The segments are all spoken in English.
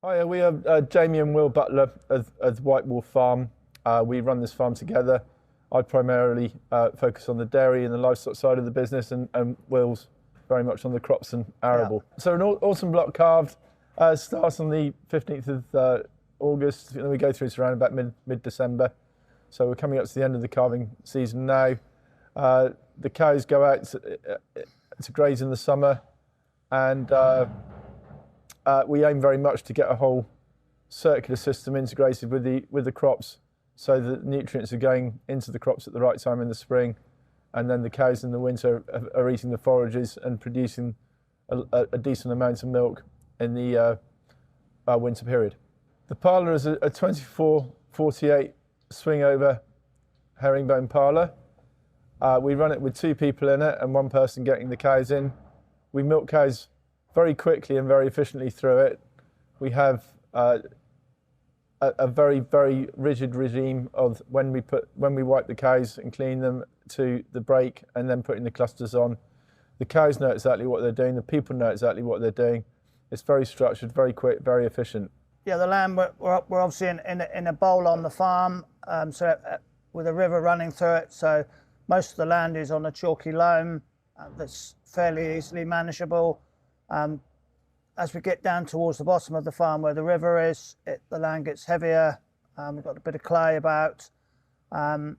Hi, we are Jamie and Will Butler of White Wolf Farm. We run this farm together. I primarily focus on the dairy and the livestock side of the business, and Will's very much on the crops and arable. Yeah. So an autumn block calved starts on the 15th of August, and we go through to around about mid-December. So we're coming up to the end of the calving season now. The cows go out to graze in the summer, and we aim very much to get a whole circular system integrated with the crops, so that nutrients are going into the crops at the right time in the spring, and then the cows in the winter are eating the forages and producing a decent amount of milk in the winter period. The parlour is a 24-48 swing over herringbone parlour. We run it with 2 people in it and 1 person getting the cows in. We milk cows very quickly and very efficiently through it. We have a very, very rigid regime of when we wipe the cows and clean them to the break and then putting the clusters on. The cows know exactly what they're doing. The people know exactly what they're doing. It's very structured, very quick, very efficient. Yeah, the land we're obviously in a bowl on the farm, with a river running through it. So most of the land is on a chalky loam that's fairly easily manageable. As we get down towards the bottom of the farm where the river is, the land gets heavier. We've got a bit of clay about. So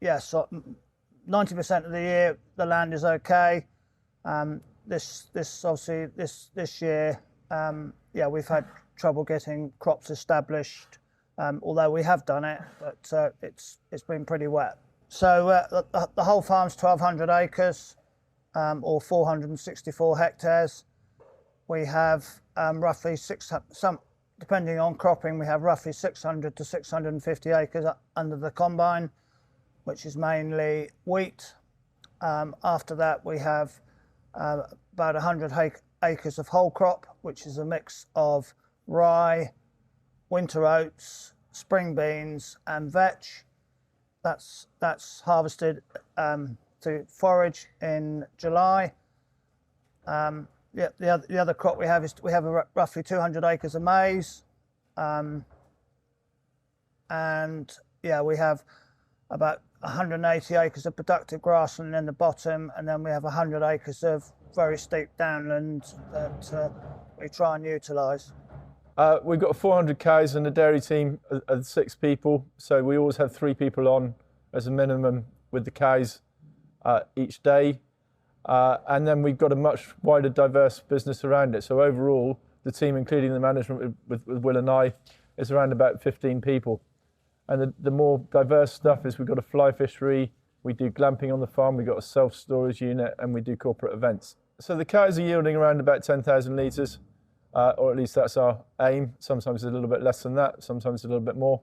90% of the year the land is okay. This year, we've had trouble getting crops established, although we have done it, but it's been pretty wet. So the whole farm's 1,200 acres, or 464 hectares. We have roughly depending on cropping, we have roughly 600 to 650 acres under the combine, which is mainly wheat. After that, we have about 100 acres of whole crop, which is a mix of rye, winter oats, spring beans, and vetch. That's harvested to forage in July. The other crop we have roughly 200 acres of maize, and we have about 180 acres of productive grassland in the bottom, and then we have 100 acres of very steep downland that we try and utilise. We've got 400 cows and a dairy team of 6 people, so we always have 3 people on as a minimum with the cows each day. And then we've got a much wider, diverse business around it. So overall, the team, including the management with Will and I, is around about 15 people. And the more diverse stuff is we've got a fly fishery, we do glamping on the farm, we've got a self-storage unit, and we do corporate events. So the cows are yielding around about 10,000 litres, or at least that's our aim. Sometimes a little bit less than that, sometimes a little bit more.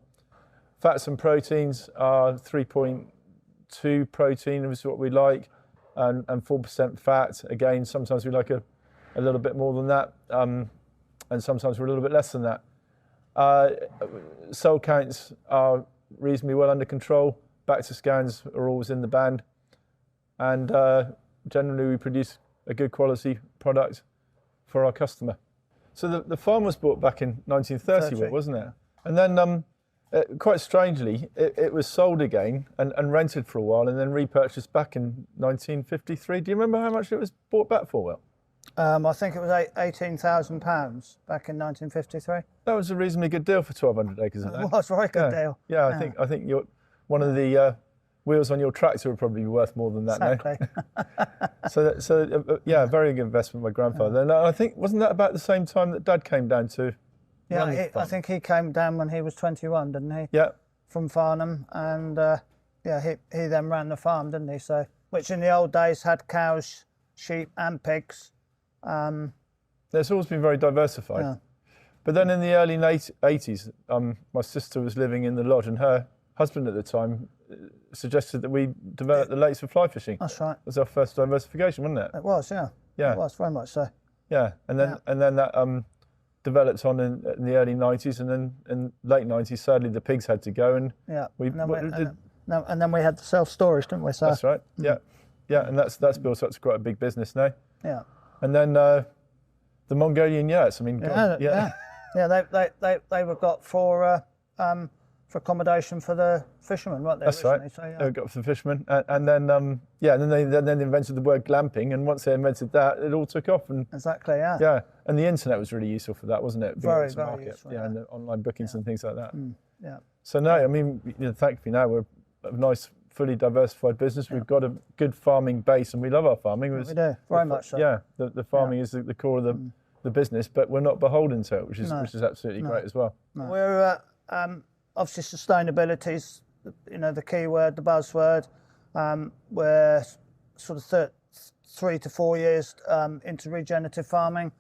Fats and proteins are 3.2 protein is what we like. And 4% fat. Again, sometimes we like a little bit more than that, and sometimes we're a little bit less than that. Cell counts are reasonably well under control. Bacter scans are always in the band, and generally we produce a good quality product for our customer. So the farm was bought back in 1930, wasn't it? And then quite strangely, it was sold again and rented for a while and then repurchased back in 1953. Do you remember how much it was bought back for, Will? I think it was £18,000 back in 1953. That was a reasonably good deal for 1,200 acres, isn't it? It was a very good deal. Yeah, I think one of the wheels on your tractor would probably be worth more than that exactly. now. Very good investment by grandfather. And I think, wasn't that about the same time that Dad came down to? Yeah, I think he came down when he was 21, didn't he? Yeah. From Farnham, and he then ran the farm, didn't he? So, which in the old days had cows, sheep, and pigs. It's always been very diversified. Yeah. But then in the early 80s, my sister was living in the lodge, and her husband at the time suggested that we develop the lakes for fly fishing. That's right. It was our first diversification, wasn't it? It was, yeah. Yeah. It was very much so. Yeah, and then that developed on in the early 90s, and then in late 90s, sadly the pigs had to go, and and then we had the self-storage, didn't we? So that's right. Yeah, and that's built up to quite a big business now. Yeah. And then the Mongolian yurts. I mean, Yeah, they were got for accommodation for the fishermen, weren't they? That's right. originally? So, yeah. They got for the fishermen, and then then they invented the word glamping, and once they invented that, it all took off. And Exactly, yeah. yeah, and the internet was really useful for that, wasn't it? Being Very, able to very market, useful, yeah, and the online bookings and things like that. Yeah. So no, I mean, thankfully now we're a nice, fully diversified business. We've got a good farming base, and we love our farming. We do, very much so. Yeah, the farming is the core of the business, but we're not beholden to it, which is absolutely great as well. We're obviously sustainability's the key word, the buzzword. We're sort of 3 to 4 years into regenerative farming,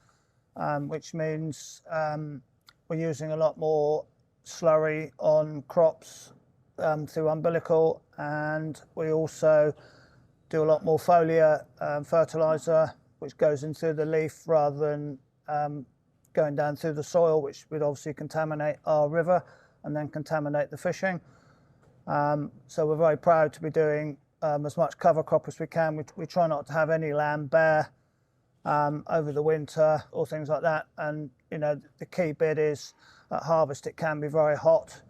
which means we're using a lot more slurry on crops through umbilical, and we also do a lot more foliar fertiliser, which goes into the leaf rather than going down through the soil, which would obviously contaminate our river and then contaminate the fishing. So we're very proud to be doing as much cover crop as we can. We try not to have any land bare over the winter or things like that. And the key bit is at harvest it can be very hot,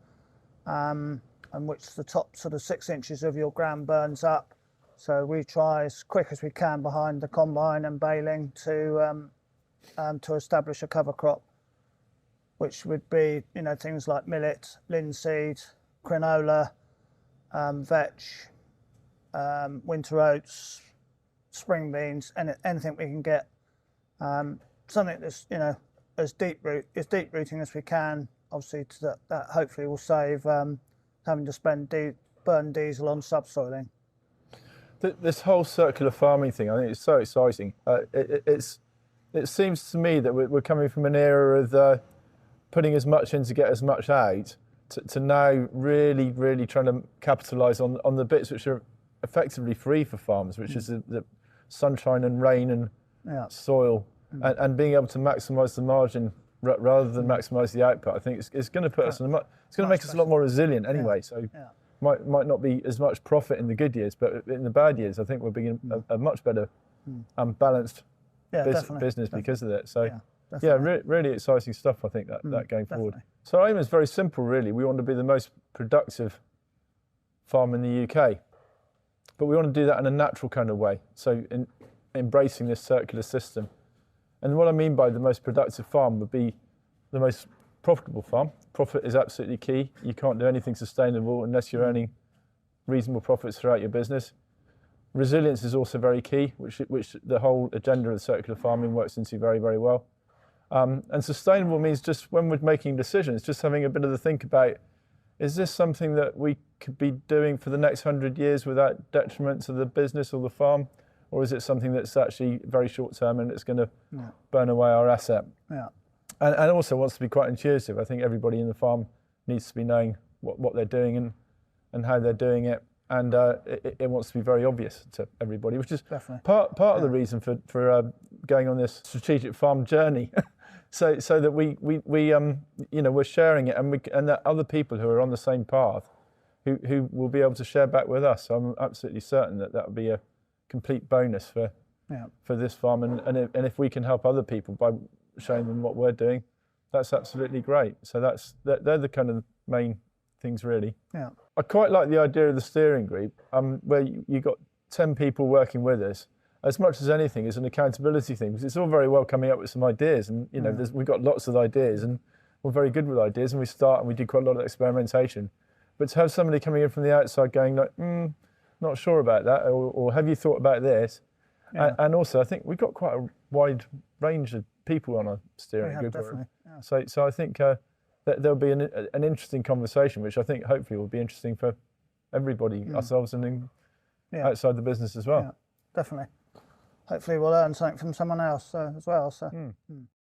and which the top sort of 6 inches of your ground burns up. So we try as quick as we can behind the combine and baling to establish a cover crop, which would be things like millet, linseed, crinola, vetch, winter oats, spring beans, and anything we can get. Something that's as deep rooting as we can. Obviously, that hopefully will save having to burn diesel on subsoiling. This whole circular farming thing, I think it's so exciting. It seems to me that we're coming from an era of putting as much in to get as much out, to now really, really trying to capitalise on the bits which are effectively free for farmers, which is the sunshine and rain and soil, and being able to maximise the margin rather than maximise the output. I think it's going to put us in it's going to make us a lot more resilient anyway. So might not be as much profit in the good years, but in the bad years, I think we're being a much better balanced business because of it. So really exciting stuff. I think that going forward. So our aim is very simple, really. We want to be the most productive farm in the UK, but we want to do that in a natural kind of way. So embracing this circular system. And what I mean by the most productive farm would be the most profitable farm. Profit is absolutely key. You can't do anything sustainable unless you're earning reasonable profits throughout your business. Resilience is also very key, which the whole agenda of circular farming works into very, very well. And sustainable means just when we're making decisions, just having a bit of a think about, is this something that we could be doing for the next 100 years without detriment to the business or the farm? Or is it something that's actually very short term and it's going to burn away our asset? Yeah. And also wants to be quite intuitive. I think everybody in the farm needs to be knowing what they're doing and how they're doing it. And it wants to be very obvious to everybody, which is part of the reason for going on this strategic farm journey. so that we're sharing it, and that other people who are on the same path who will be able to share back with us. So I'm absolutely certain that would be a complete bonus for this farm, and if we can help other people by showing them what we're doing, that's absolutely great. So they're the kind of main things, really. Yeah, I quite like the idea of the steering group, where you got 10 people working with us. As much as anything, is an accountability thing, because it's all very well coming up with some ideas, and we've got lots of ideas, and we're very good with ideas, and we do quite a lot of experimentation. But to have somebody coming in from the outside going like, not sure about that, or have you thought about this? Yeah. And also, I think we've got quite a wide range of people on our steering group. Definitely. Yeah. So I think that there'll be an interesting conversation, which I think hopefully will be interesting for everybody, ourselves and outside the business as well. Yeah, definitely. Hopefully we'll learn something from someone else as well. So.